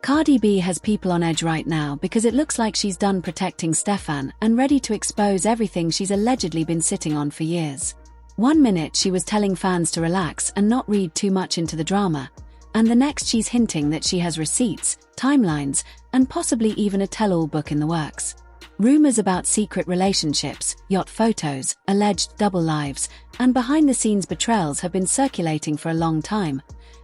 Cardi B has people on edge right now because it looks like she's done protecting Stefon and ready to expose everything she's allegedly been sitting on for years. One minute she was telling fans to relax and not read too much into the drama, and the next she's hinting that she has receipts, timelines, and possibly even a tell-all book in the works. Rumors about secret relationships, yacht photos, alleged double lives, and behind-the-scenes betrayals have been circulating for a long time,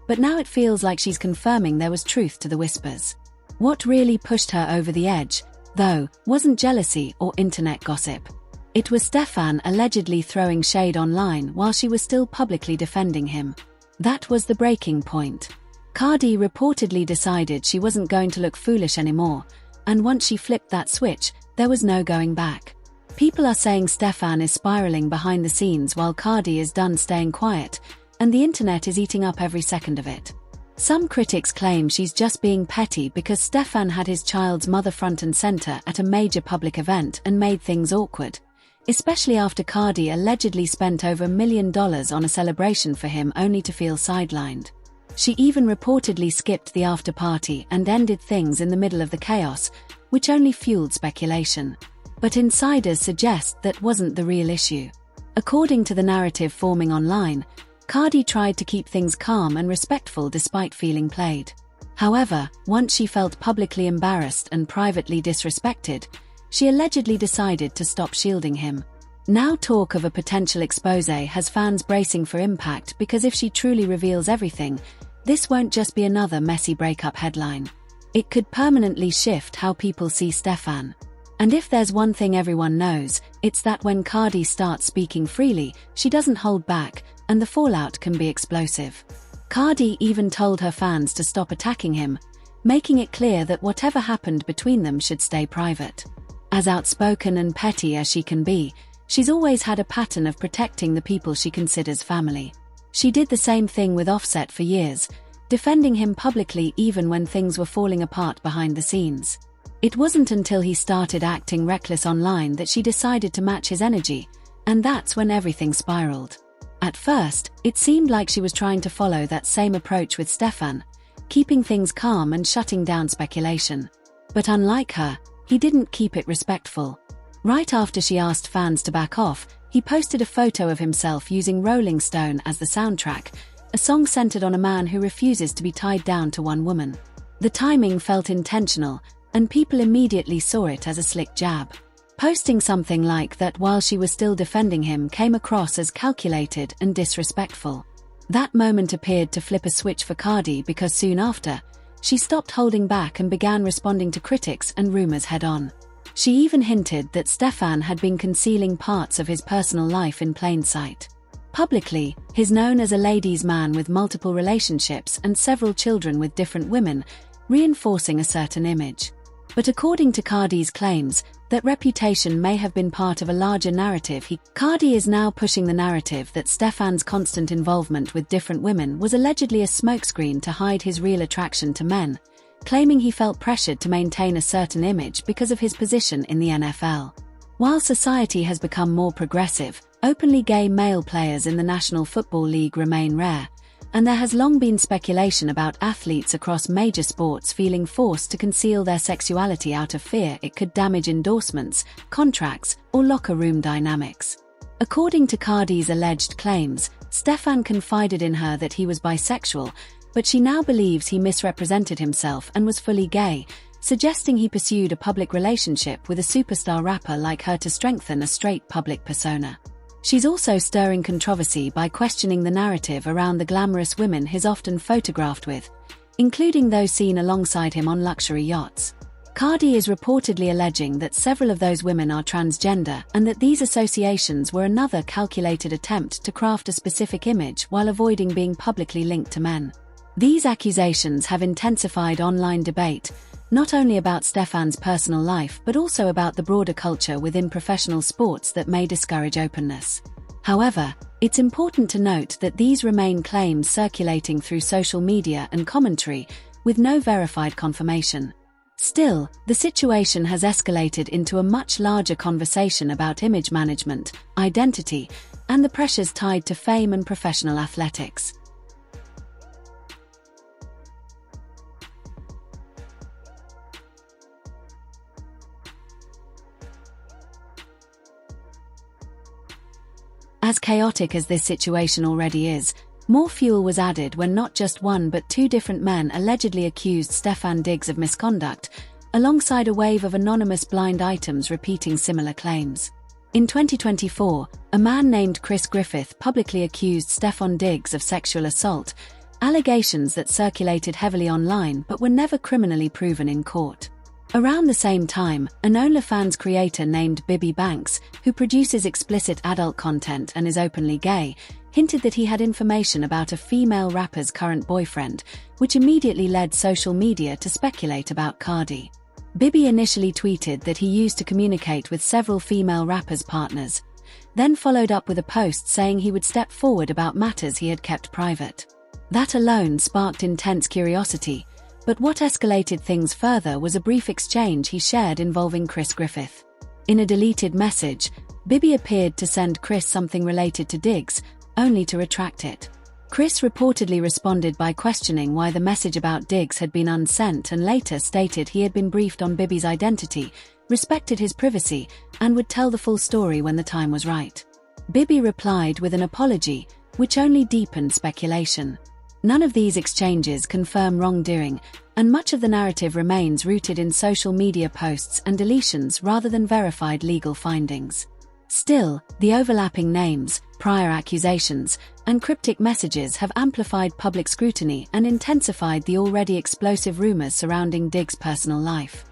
but now it feels like she's confirming there was truth to the whispers. What really pushed her over the edge, though, wasn't jealousy or internet gossip. It was Stefon allegedly throwing shade online while she was still publicly defending him. That was the breaking point. Cardi reportedly decided she wasn't going to look foolish anymore, and once she flipped that switch, there was no going back. People are saying Stefon is spiraling behind the scenes while Cardi is done staying quiet, and the internet is eating up every second of it. Some critics claim she's just being petty because Stefon had his child's mother front and center at a major public event and made things awkward, especially after Cardi allegedly spent over $1 million on a celebration for him only to feel sidelined. She even reportedly skipped the after-party and ended things in the middle of the chaos, which only fueled speculation. But insiders suggest that wasn't the real issue. According to the narrative forming online, Cardi tried to keep things calm and respectful despite feeling played. However, once she felt publicly embarrassed and privately disrespected, she allegedly decided to stop shielding him. Now talk of a potential expose has fans bracing for impact because if she truly reveals everything, this won't just be another messy breakup headline. It could permanently shift how people see Stefon. And if there's one thing everyone knows, it's that when Cardi starts speaking freely, she doesn't hold back, and the fallout can be explosive. Cardi even told her fans to stop attacking him, making it clear that whatever happened between them should stay private. As outspoken and petty as she can be, she's always had a pattern of protecting the people she considers family. She did the same thing with Offset for years, defending him publicly even when things were falling apart behind the scenes. It wasn't until he started acting reckless online that she decided to match his energy, and that's when everything spiraled. At first, it seemed like she was trying to follow that same approach with Stefon, keeping things calm and shutting down speculation. But unlike her, he didn't keep it respectful. Right after she asked fans to back off, he posted a photo of himself using Rolling Stone as the soundtrack, a song centered on a man who refuses to be tied down to one woman. The timing felt intentional, and people immediately saw it as a slick jab. Posting something like that while she was still defending him came across as calculated and disrespectful. That moment appeared to flip a switch for Cardi because soon after, she stopped holding back and began responding to critics and rumors head-on. She even hinted that Stefon had been concealing parts of his personal life in plain sight. Publicly, he's known as a ladies' man with multiple relationships and several children with different women, reinforcing a certain image. But according to Cardi's claims, that reputation may have been part of a larger narrative. Cardi is now pushing the narrative that Stefon's constant involvement with different women was allegedly a smokescreen to hide his real attraction to men, claiming he felt pressured to maintain a certain image because of his position in the NFL. While society has become more progressive, openly gay male players in the National Football League remain rare, and there has long been speculation about athletes across major sports feeling forced to conceal their sexuality out of fear it could damage endorsements, contracts, or locker room dynamics. According to Cardi's alleged claims, Stefon confided in her that he was bisexual, but she now believes he misrepresented himself and was fully gay, suggesting he pursued a public relationship with a superstar rapper like her to strengthen a straight public persona. She's also stirring controversy by questioning the narrative around the glamorous women he's often photographed with, including those seen alongside him on luxury yachts. Cardi is reportedly alleging that several of those women are transgender and that these associations were another calculated attempt to craft a specific image while avoiding being publicly linked to men. These accusations have intensified online debate, not only about Stefon's personal life but also about the broader culture within professional sports that may discourage openness. However, it's important to note that these remain claims circulating through social media and commentary, with no verified confirmation. Still, the situation has escalated into a much larger conversation about image management, identity, and the pressures tied to fame and professional athletics. As chaotic as this situation already is, more fuel was added when not just one but two different men allegedly accused Stefon Diggs of misconduct, alongside a wave of anonymous blind items repeating similar claims. In 2024, a man named Chris Griffith publicly accused Stefon Diggs of sexual assault, allegations that circulated heavily online but were never criminally proven in court. Around the same time, an OnlyFans creator named Bibby Banks, who produces explicit adult content and is openly gay, hinted that he had information about a female rapper's current boyfriend, which immediately led social media to speculate about Cardi. Bibby initially tweeted that he used to communicate with several female rappers' partners, then followed up with a post saying he would step forward about matters he had kept private. That alone sparked intense curiosity, but what escalated things further was a brief exchange he shared involving Chris Griffith. In a deleted message, Bibby appeared to send Chris something related to Diggs, only to retract it. Chris reportedly responded by questioning why the message about Diggs had been unsent and later stated he had been briefed on Bibby's identity, respected his privacy, and would tell the full story when the time was right. Bibby replied with an apology, which only deepened speculation. None of these exchanges confirm wrongdoing, and much of the narrative remains rooted in social media posts and deletions rather than verified legal findings. Still, the overlapping names, prior accusations, and cryptic messages have amplified public scrutiny and intensified the already explosive rumors surrounding Diggs' personal life.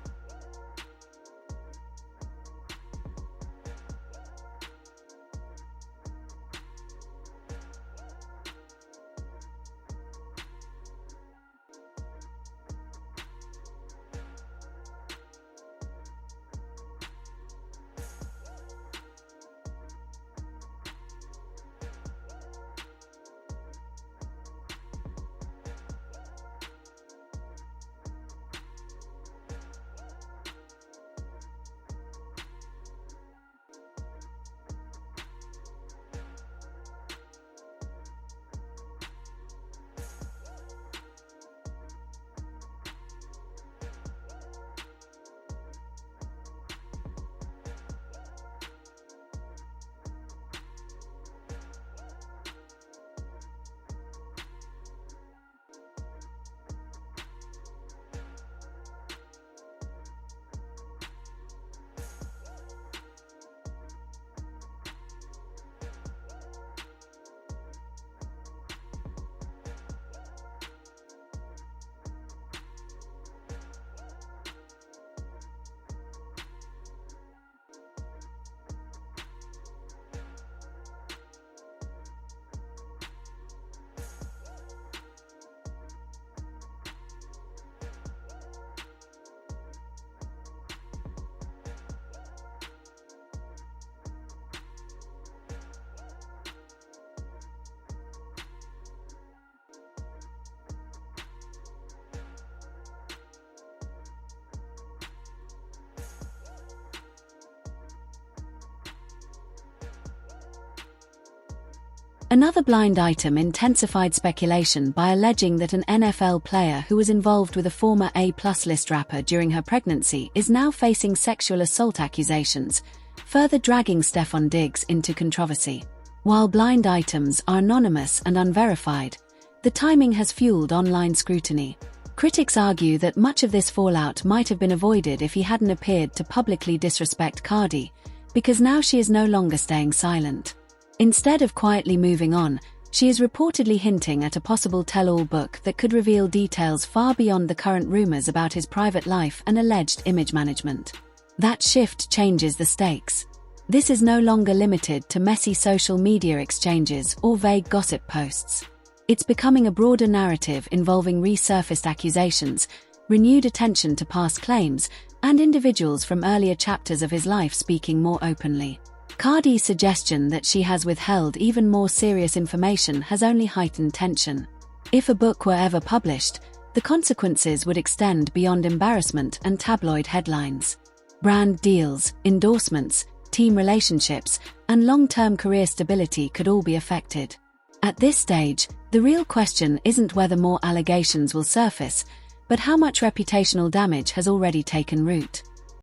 Another blind item intensified speculation by alleging that an NFL player who was involved with a former A-plus list rapper during her pregnancy is now facing sexual assault accusations, further dragging Stefon Diggs into controversy. While blind items are anonymous and unverified, the timing has fueled online scrutiny. Critics argue that much of this fallout might have been avoided if he hadn't appeared to publicly disrespect Cardi, because now she is no longer staying silent. Instead of quietly moving on, she is reportedly hinting at a possible tell-all book that could reveal details far beyond the current rumors about his private life and alleged image management. That shift changes the stakes. This is no longer limited to messy social media exchanges or vague gossip posts. It's becoming a broader narrative involving resurfaced accusations, renewed attention to past claims, and individuals from earlier chapters of his life speaking more openly. Cardi's suggestion that she has withheld even more serious information has only heightened tension. If a book were ever published, the consequences would extend beyond embarrassment and tabloid headlines. Brand deals, endorsements, team relationships, and long-term career stability could all be affected. At this stage, the real question isn't whether more allegations will surface, but how much reputational damage has already taken root.